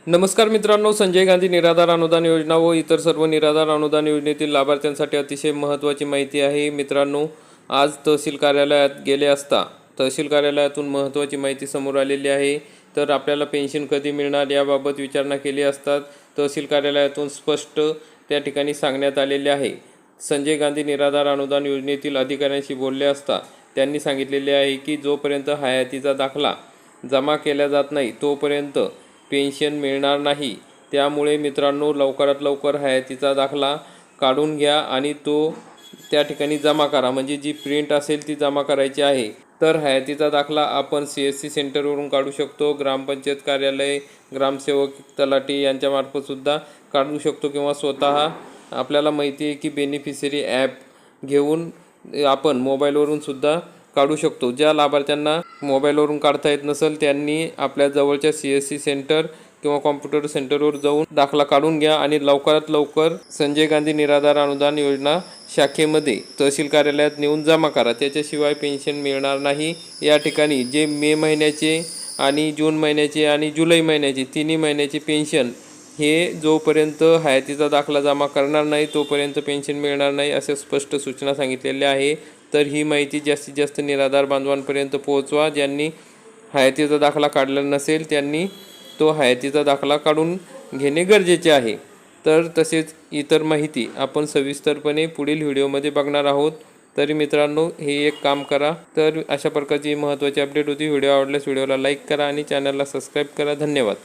नमस्कार मित्रांनो, संजय गांधी निराधार अनुदान योजना व इतर सर्व निराधार अनुदान योजनेतील लाभार्थ्यांसाठी अतिशय महत्त्वाची माहिती आहे. मित्रांनो, आज तहसील कार्यालयात गेले असता तहसील कार्यालयातून महत्त्वाची माहिती समोर आलेली आहे. तर आपल्याला पेन्शन कधी मिळणार याबाबत विचारणा केली असता तहसील कार्यालयातून स्पष्ट त्या ठिकाणी सांगण्यात आलेले आहे. संजय गांधी निराधार अनुदान योजनेतील अधिकाऱ्यांशी बोलले असता त्यांनी सांगितलेले आहे की जोपर्यंत हयातीचा दाखला जमा केला जात नाही तोपर्यंत पेन्शन मिळणार नाही. त्यामुळे मित्रांनो, लवकरात लवकर हयातीचा दाखला काढून घ्या आणि तो त्या ठिकाणी जमा करा. म्हणजे जी प्रिंट असेल ती जमा करायची आहे. तर हयातीचा दाखला आपण CSC सेंटरवरून काढू शकतो, ग्रामपंचायत कार्यालय, ग्रामसेवक, तलाठी यांच्यामार्फतसुद्धा काढू शकतो किंवा स्वतः आपल्याला माहिती आहे की बेनिफिशरी ॲप घेऊन आपण मोबाईलवरून सुद्धा काढू शकतो. ज्या लाभार्थ्यांना मोबाईलवरून काढता येत नसेल त्यांनी आपल्या जवळच्या CSC सेंटर किंवा कॉम्प्युटर सेंटरवर जाऊन दाखला काढून घ्या आणि लवकरात लवकर संजय गांधी निराधार अनुदान योजना शाखेमध्ये तहसील कार्यालयात नेऊन जमा करा. त्याच्याशिवाय पेन्शन मिळणार नाही. या ठिकाणी जे मे महिन्याचे आणि जून महिन्याचे आणि जुलै महिन्याचे तिन्ही महिन्याचे पेन्शन हे जोपर्यंत हयातीचा दाखला जमा करणार नाही तोपर्यंत पेन्शन मिळणार नाही असे स्पष्ट सूचना सांगितलेल्या आहे. तर ही माहिती जास्तीत जास्त निराधार बांधवांपर्यंत पोहोचवा. ज्यांनी हयातीचा दाखला काढला नसेल त्यांनी तो हयातीचा दाखला काढून घेणे गरजेचे आहे. तर तसेच इतर माहिती आपण सविस्तरपणे पुढील व्हिडिओमध्ये बघणार आहोत. तरी मित्रांनो, हे एक काम करा. तर अशा प्रकारची महत्त्वाची अपडेट होती. व्हिडिओ आवडल्यास व्हिडिओला लाईक करा आणि चॅनलला सबस्क्राईब करा. धन्यवाद.